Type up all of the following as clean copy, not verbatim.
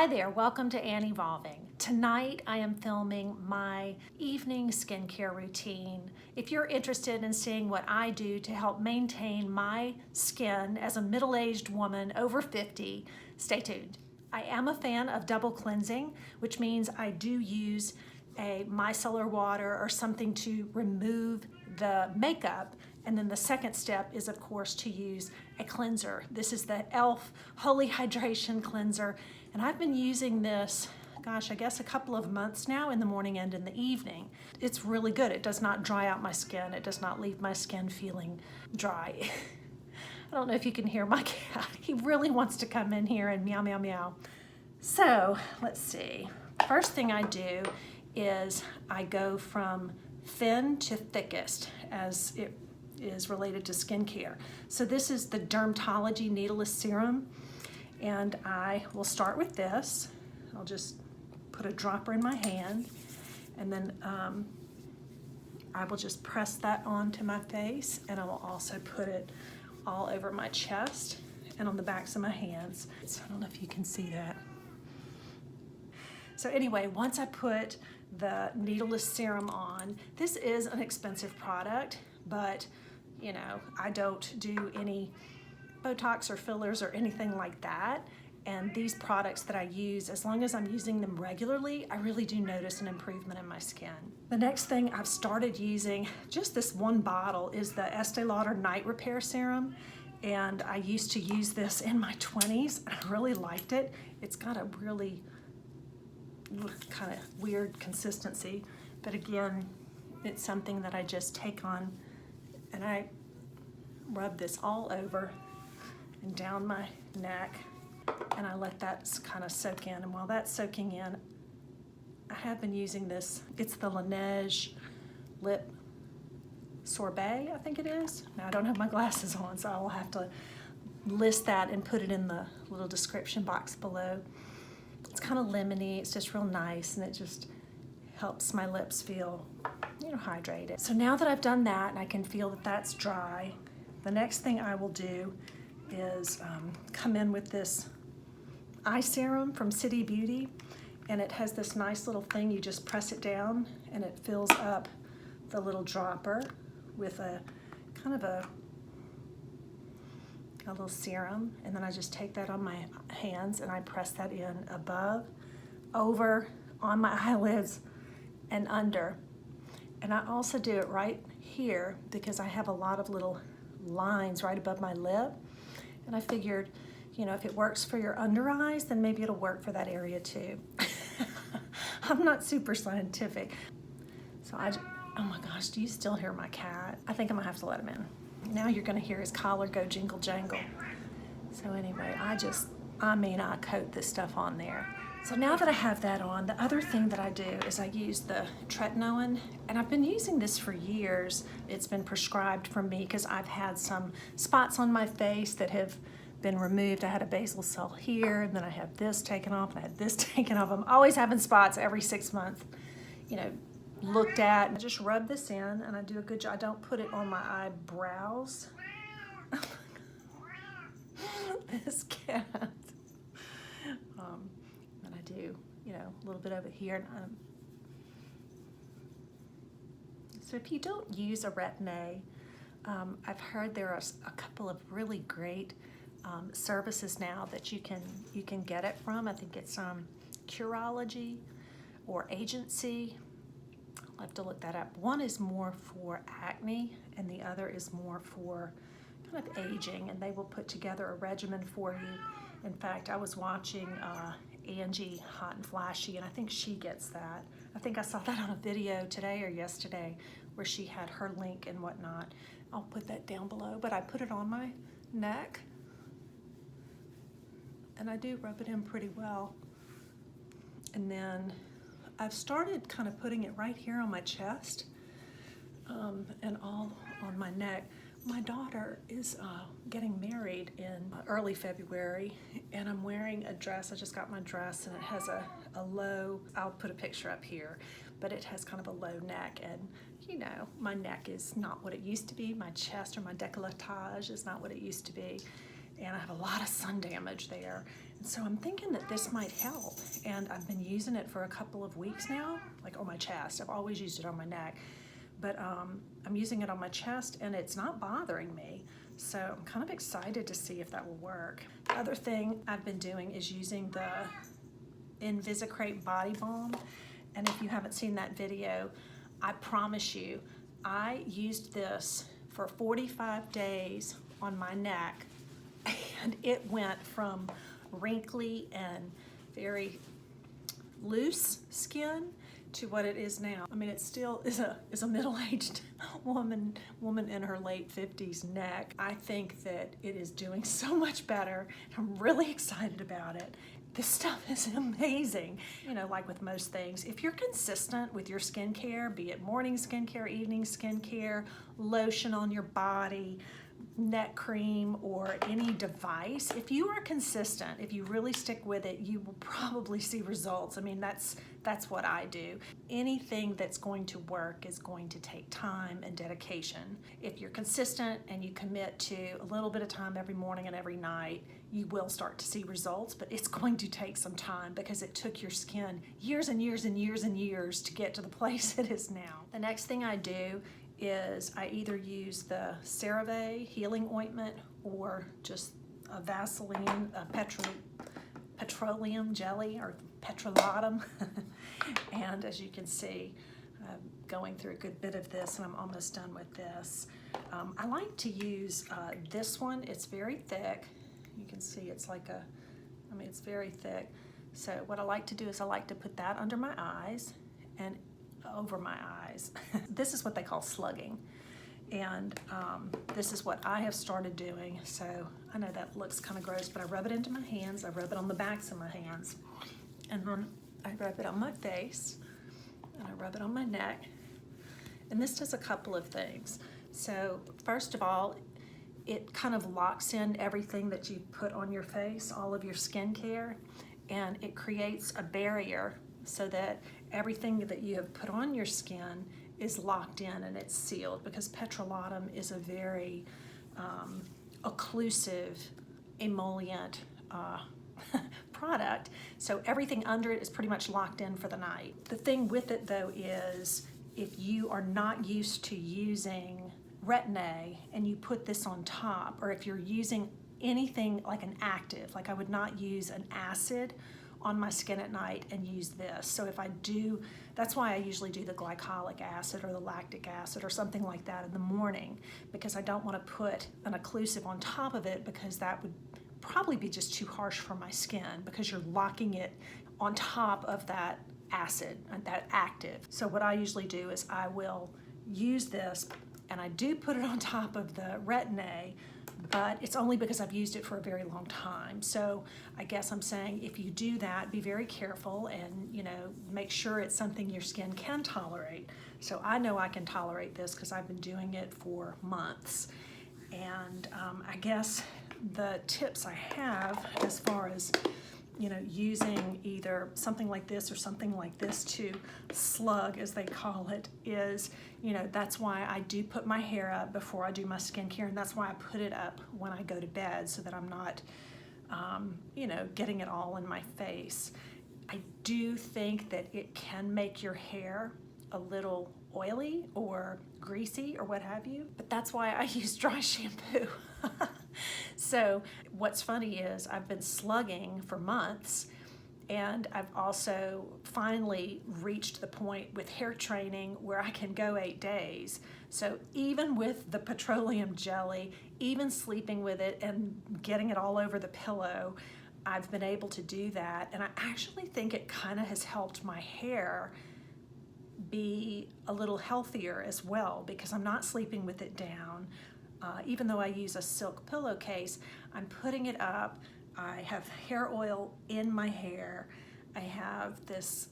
Hi there, welcome to Ann Evolving. Tonight I am filming my evening skincare routine. If you're interested in seeing what I do to help maintain my skin as a middle-aged woman over 50, stay tuned. I am a fan of double cleansing, which means I do use a micellar water or something to remove the makeup. And then the second step is, of course, to use a cleanser. This is the e.l.f. Holy Hydration Cleanser. And I've been using this, gosh, I guess a couple of months now in the morning and in the evening. It's really good. It does not dry out my skin. It does not leave my skin feeling dry. I don't know if you can hear my cat. He really wants to come in here and meow, meow, meow. So let's see. First thing I do is I go from thin to thickest as it is related to skincare. So this is the Dermatology Needleless Serum, and I will start with this. I'll just put a dropper in my hand, and then I will just press that onto my face, and I will also put it all over my chest and on the backs of my hands. So I don't know if you can see that. So anyway, once I put the needleless serum on, this is an expensive product, but you know, I don't do any Botox or fillers or anything like that. And these products that I use, as long as I'm using them regularly, I really do notice an improvement in my skin. The next thing I've started using, just this one bottle, is the Estee Lauder Night Repair Serum. And I used to use this in my 20s. I really liked it. It's got a really kind of weird consistency, but again, it's something that I just take on and I rub this all over and down my neck, and I let that kind of soak in. And while that's soaking in, I have been using this. It's the Laneige Lip Sorbet, I think it is. Now I don't have my glasses on, so I'll have to list that and put it in the little description box below. It's kind of lemony, it's just real nice, and it just helps my lips feel, you know, hydrated. So now that I've done that and I can feel that that's dry, the next thing I will do is come in with this eye serum from City Beauty, and it has this nice little thing. You just press it down and it fills up the little dropper with a kind of a little serum, and then I just take that on my hands and I press that in above, over, on my eyelids, and under. And I also do it right here because I have a lot of little lines right above my lip, and I figured, you know, if it works for your under eyes, then maybe it'll work for that area too. I'm not super scientific. So oh my gosh, do you still hear my cat? I think I'm gonna have to let him in. Now you're gonna hear his collar go jingle jangle. So anyway, I coat this stuff on there. So now that I have that on, the other thing that I do is I use the Retinol, and I've been using this for years. It's been prescribed for me because I've had some spots on my face that have been removed. I had a basal cell here, and then I had this taken off, and I had this taken off. I'm always having spots every 6 months, you know, looked at. I just rub this in, and I do a good job. I don't put it on my eyebrows. This cat. And I do, you know, a little bit over here. So if you don't use a Retin-A, I've heard there are a couple of really great services now that you can get it from. I think it's Curology or Agency. I'll have to look that up. One is more for acne, and the other is more for kind of aging, and they will put together a regimen for you. In fact, I was watching Angie Hot and Flashy, and I think she gets that. I think I saw that on a video today or yesterday where she had her link and whatnot. I'll put that down below, but I put it on my neck, and I do rub it in pretty well. And then I've started kind of putting it right here on my chest and all on my neck. My daughter is getting married in early February, and I'm wearing a dress. I just got my dress, and it has a low, I'll put a picture up here, but it has kind of a low neck, and you know, my neck is not what it used to be. My chest or my décolletage is not what it used to be. and I have a lot of sun damage there. And so I'm thinking that this might help. And I've been using it for a couple of weeks now, like on my chest. I've always used it on my neck, but I'm using it on my chest and it's not bothering me. So I'm kind of excited to see if that will work. The other thing I've been doing is using the Invisicrate Body Balm. And if you haven't seen that video, I promise you, I used this for 45 days on my neck, and it went from wrinkly and very loose skin to what it is now. I mean, it still is a middle-aged woman in her late 50s neck. I think that it is doing so much better. I'm really excited about it. This stuff is amazing. You know, like with most things, if you're consistent with your skincare, be it morning skincare, evening skincare, lotion on your body, neck cream, or any device, if you are consistent, if you really stick with it, you will probably see results. I mean, that's what I do. Anything that's going to work is going to take time and dedication. If you're consistent and you commit to a little bit of time every morning and every night, you will start to see results, but it's going to take some time because it took your skin years and years and years and years to get to the place it is now. The next thing I do is I either use the CeraVe healing ointment or just a Vaseline, a petroleum jelly or petrolatum. And as you can see, I'm going through a good bit of this and I'm almost done with this. I like to use this one. It's very thick. You can see it's like it's very thick. So what I like to do is I like to put that under my eyes and over my eyes. This is what they call slugging. And this is what I have started doing. So I know that looks kind of gross, but I rub it into my hands. I rub it on the backs of my hands. And then I rub it on my face. And I rub it on my neck. And this does a couple of things. So first of all, it kind of locks in everything that you put on your face, all of your skincare, and it creates a barrier so that everything that you have put on your skin is locked in and it's sealed, because petrolatum is a very occlusive emollient product. So everything under it is pretty much locked in for the night. The thing with it though is if you are not used to using Retin-A and you put this on top, or if you're using anything like an active, like I would not use an acid on my skin at night and use this. So if I do, that's why I usually do the glycolic acid or the lactic acid or something like that in the morning, because I don't want to put an occlusive on top of it, because that would probably be just too harsh for my skin, because you're locking it on top of that acid, that active. So what I usually do is I will use this, and I do put it on top of the Retin-A, but it's only because I've used it for a very long time. So I guess I'm saying if you do that, be very careful and, you know, make sure it's something your skin can tolerate. So I know I can tolerate this because I've been doing it for months. And I guess the tips I have as far as, you know, using either something like this or something like this to slug, as they call it, is, you know, that's why I do put my hair up before I do my skincare, and that's why I put it up when I go to bed, so that I'm not, you know, getting it all in my face. I do think that it can make your hair a little oily or greasy or what have you, but that's why I use dry shampoo. So what's funny is I've been slugging for months, and I've also finally reached the point with hair training where I can go 8 days. So even with the petroleum jelly, even sleeping with it and getting it all over the pillow, I've been able to do that. And I actually think it kind of has helped my hair be a little healthier as well, because I'm not sleeping with it down. Even though I use a silk pillowcase, I'm putting it up. I have hair oil in my hair. I have this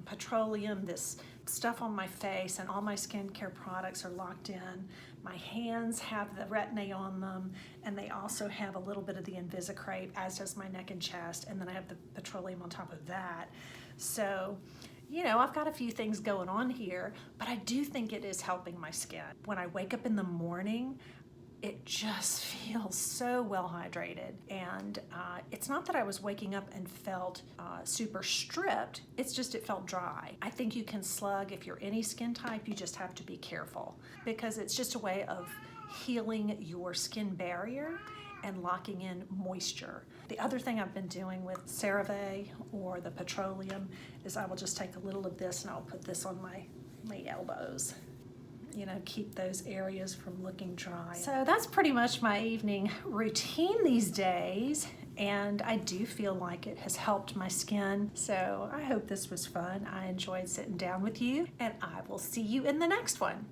petroleum, this stuff on my face, and all my skincare products are locked in. My hands have the Retin-A on them, and they also have a little bit of the Invisicrate, as does my neck and chest, and then I have the petroleum on top of that. So, you know, I've got a few things going on here, but I do think it is helping my skin. When I wake up in the morning, it just feels so well hydrated. And it's not that I was waking up and felt super stripped, it's just it felt dry. I think you can slug if you're any skin type, you just have to be careful because it's just a way of healing your skin barrier and locking in moisture. The other thing I've been doing with CeraVe or the petroleum is I will just take a little of this and I'll put this on my elbows. You know, keep those areas from looking dry. So that's pretty much my evening routine these days, and I do feel like it has helped my skin. So I hope this was fun. I enjoyed sitting down with you, and I will see you in the next one.